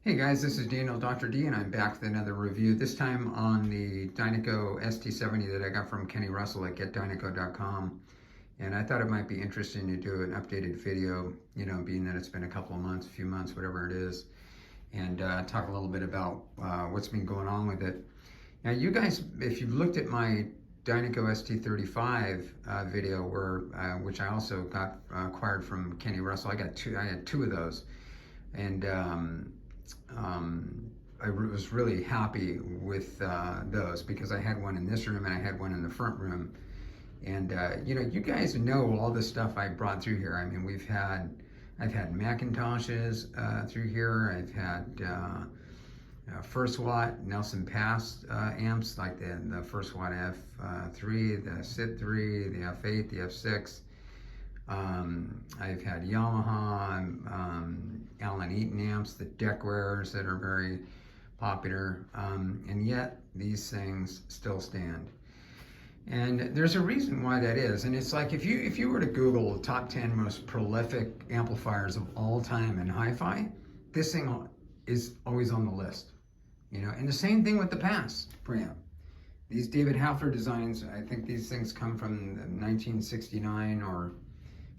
Hey guys, this is Daniel Dr. D, and I'm back with another review, this time on the Dynaco ST70 that I got from Kenny Russell at getdynaco.com. And I thought it might be interesting to do an updated video, being that it's been a couple of months, a few months, whatever it is, and talk a little bit about what's been going on with it. Now you guys, if you've looked at my Dynaco ST35 video, which I also got acquired from Kenny Russell, I had two of those. And I was really happy with those because I had one in this room and I had one in the front room. And you guys know all the stuff I brought through here. I mean, I've had Macintoshes through here. I've had first watt Nelson Pass amps, like the first watt F3, the SID3, the F8, the F6. I've had Yamaha, Allen Eaton amps, the deck wearers that are very popular, and yet these things still stand. And there's a reason why that is, and it's like if you were to Google the top 10 most prolific amplifiers of all time in hi-fi, this thing is always on the list, and the same thing with the Pass preamp. These David Hafler designs, I think these things come from 1969 or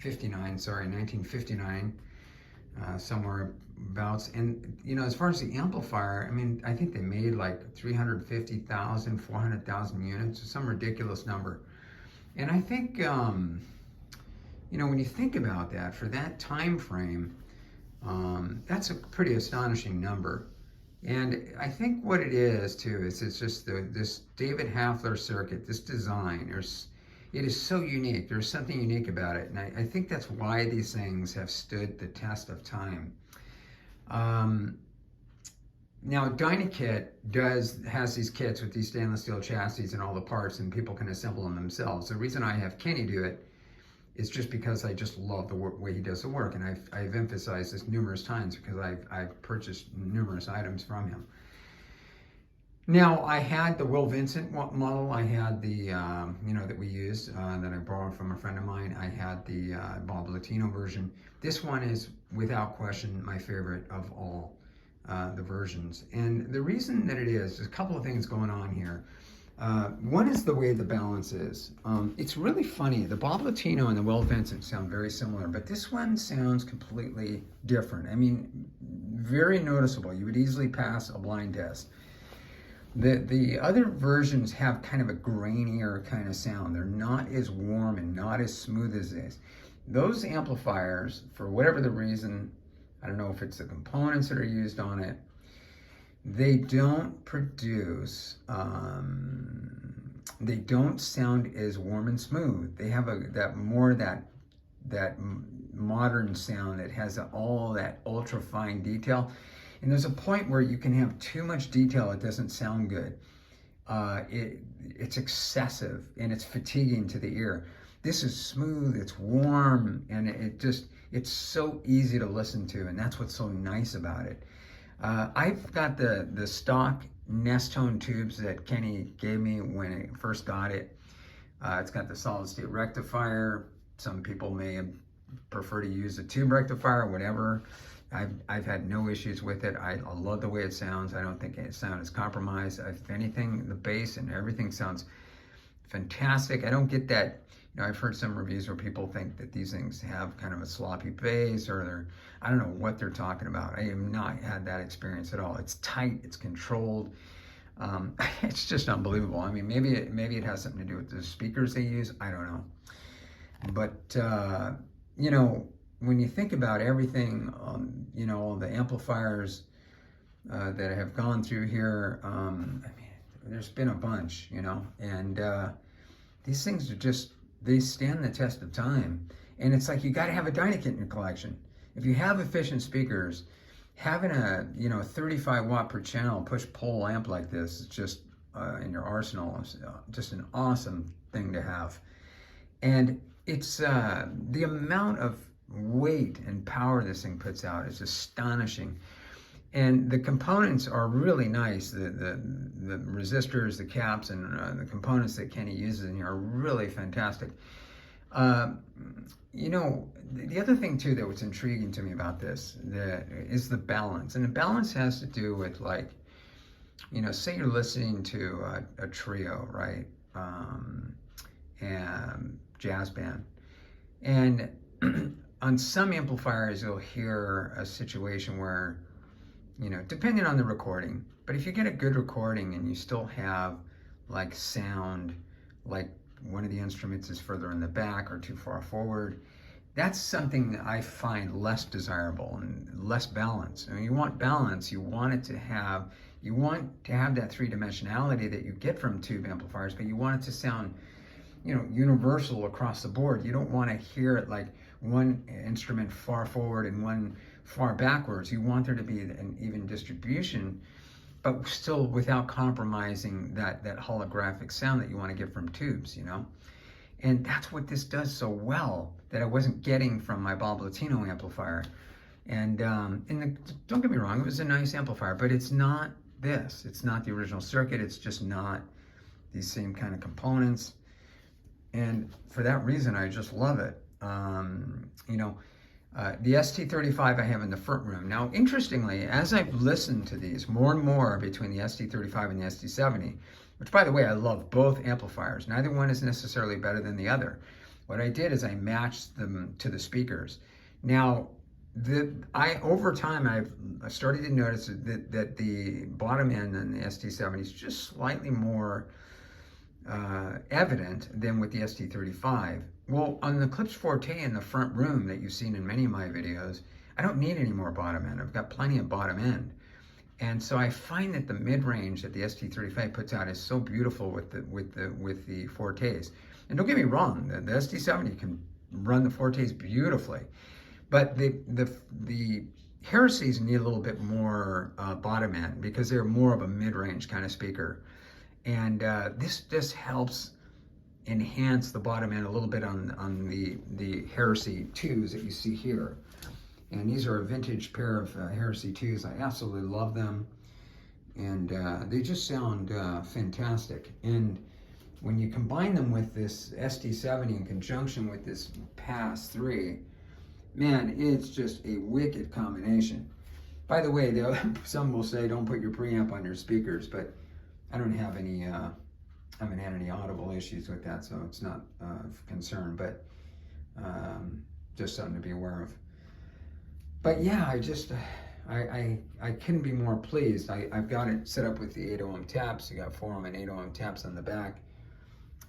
1959, somewhere abouts. And as far as the amplifier, I mean, I think they made like 350,000, 400,000 units, or some ridiculous number. And I think, when you think about that, for that time frame, that's a pretty astonishing number. And I think what it is too is it's just this David Hafler circuit, this design. It is so unique. There's something unique about it, and I think that's why these things have stood the test of time. Now, Dynakit has these kits with these stainless steel chassis and all the parts, and people can assemble them themselves. The reason I have Kenny do it is just because I just love the way he does the work, and I've emphasized this numerous times because I've purchased numerous items from him. Now, I had the Will Vincent model. I had the, that we used, that I borrowed from a friend of mine. I had the Bob Latino version. This one is, without question, my favorite of all the versions. And the reason that it is, there's a couple of things going on here. One is the way the balance is. It's really funny. The Bob Latino and the Will Vincent sound very similar, but this one sounds completely different. I mean, very noticeable. You would easily pass a blind test. The other versions have kind of a grainier kind of sound. They're not as warm and not as smooth as this. Those amplifiers, for whatever the reason, I don't know if it's the components that are used on it, they don't produce, they don't sound as warm and smooth. They have that modern sound that has all that ultra fine detail. And there's a point where you can have too much detail, it doesn't sound good. It's excessive and it's fatiguing to the ear. This is smooth, it's warm, and it's so easy to listen to, and that's what's so nice about it. I've got the stock Nest Tone tubes that Kenny gave me when I first got it. It's got the solid state rectifier. Some people may prefer to use a tube rectifier, whatever. I've had no issues with it. I love the way it sounds. I don't think its sound is compromised. If anything, the bass and everything sounds fantastic. I don't get that. I've heard some reviews where people think that these things have kind of a sloppy bass, or I don't know what they're talking about. I have not had that experience at all. It's tight, it's controlled. It's just unbelievable. I mean, maybe it has something to do with the speakers they use. I don't know. But, when you think about everything, all the amplifiers that have gone through here, I mean, there's been a bunch, and these things are they stand the test of time. And it's like, you got to have a Dynakit in your collection. If you have efficient speakers, having a 35 watt per channel push-pull amp like this is just in your arsenal is just an awesome thing to have. And it's the amount of weight and power this thing puts out is astonishing. And the components are really nice. The resistors, the caps, and the components that Kenny uses in here are really fantastic. You know, the other thing too that was intriguing to me about this is the balance. And the balance has to do with, like, you know, say you're listening to a trio, right? And jazz band. And on some amplifiers, you'll hear a situation where, you know, depending on the recording, but if you get a good recording and you still have like sound, like one of the instruments is further in the back or too far forward, that's something I find less desirable and less balanced. I mean, you want balance, you want to have that three-dimensionality that you get from tube amplifiers, but you want it to sound, you know, universal across the board. You don't want to hear it like one instrument far forward and one far backwards. You want there to be an even distribution, but still without compromising that holographic sound that you want to get from tubes, you know? And that's what this does so well that I wasn't getting from my Bob Latino amplifier. And don't get me wrong, it was a nice amplifier, but it's not this. It's not the original circuit. It's just not these same kind of components. And for that reason, I just love it. You know, the ST35 I have in the front room. Now, interestingly, as I've listened to these more and more between the ST35 and the ST70, which, by the way, I love both amplifiers. Neither one is necessarily better than the other. What I did is I matched them to the speakers. Now, over time, I started to notice that the bottom end on the ST70 is just slightly more evident than with the ST35. Well, on the Clips Forte in the front room that you've seen in many of my videos, I don't need any more bottom end. I've got plenty of bottom end. And so I find that the mid-range that the ST35 puts out is so beautiful with the Fortes. And don't get me wrong, the ST70 can run the Fortes beautifully, but the Heresies need a little bit more bottom end because they're more of a mid-range kind of speaker. And this just helps enhance the bottom end a little bit on the Heresy 2s that you see here. And these are a vintage pair of Heresy 2s. I absolutely love them. And they just sound fantastic. And when you combine them with this ST70 in conjunction with this Pass 3, man, it's just a wicked combination. By the way, some will say don't put your preamp on your speakers, but I don't have any, haven't had any audible issues with that, so it's not of concern, but just something to be aware of. But yeah, I couldn't be more pleased. I've got it set up with the 8 ohm taps. You got 4 ohm and 8 ohm taps on the back.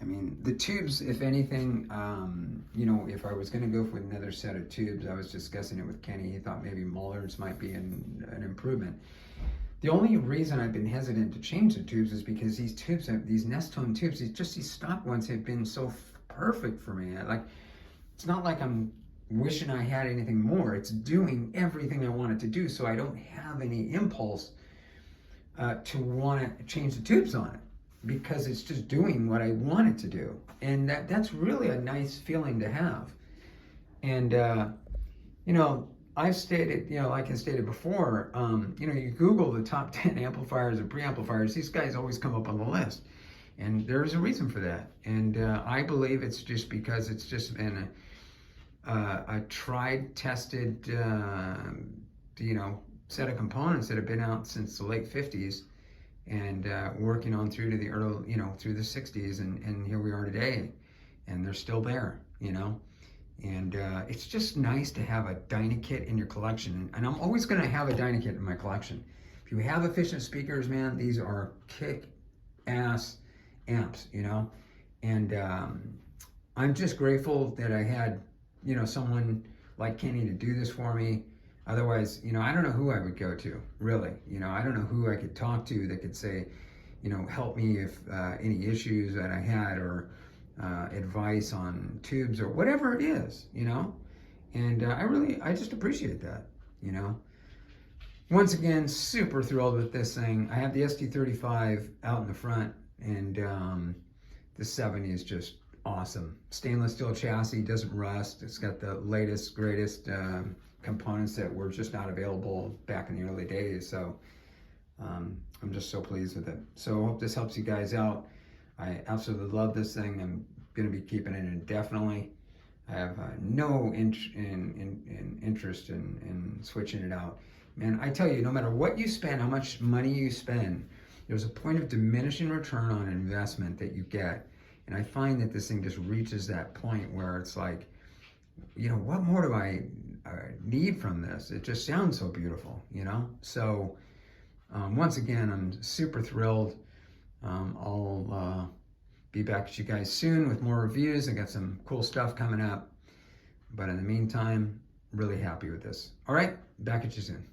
I mean, the tubes, if anything, you know, if I was going to go for another set of tubes, I was discussing it with Kenny. He thought maybe Muller's might be an improvement. The only reason I've been hesitant to change the tubes is because these tubes, these Nestone tubes, these stock ones have been so perfect for me. Like, it's not like I'm wishing I had anything more. It's doing everything I want it to do, so I don't have any impulse to want to change the tubes on it because it's just doing what I want it to do. And that's really a nice feeling to have. And, you know, I've stated, you know, like I stated before, you know, you Google the top 10 amplifiers and preamplifiers, these guys always come up on the list. And there's a reason for that. And I believe it's just because it's just been a tried, tested, you know, set of components that have been out since the late 50s and working on through to the early, you know, through the 60s. And here we are today. And they're still there, you know. And it's just nice to have a Dynakit in your collection. And I'm always going to have a Dynakit in my collection. If you have efficient speakers, man, these are kick-ass amps, you know. And I'm just grateful that I had, you know, someone like Kenny to do this for me. Otherwise, you know, I don't know who I would go to, really. You know, I don't know who I could talk to that could say, you know, help me if any issues that I had or advice on tubes or whatever it is, you know. And I just appreciate that, you know. Once again, super thrilled with this thing. I have the ST35 out in the front, and the 70 is just awesome. Stainless steel chassis, doesn't rust. It's got the latest, greatest components that were just not available back in the early days. So I'm just so pleased with it. So I hope this helps you guys out. I absolutely love this thing. I'm going to be keeping it indefinitely. I have no interest in switching it out. Man, I tell you, no matter what you spend, how much money you spend, there's a point of diminishing return on investment that you get. And I find that this thing just reaches that point where it's like, you know, what more do I need from this? It just sounds so beautiful, you know? So, once again, I'm super thrilled. I'll be back at you guys soon with more reviews. I got some cool stuff coming up. But in the meantime, really happy with this. All right, back at you soon.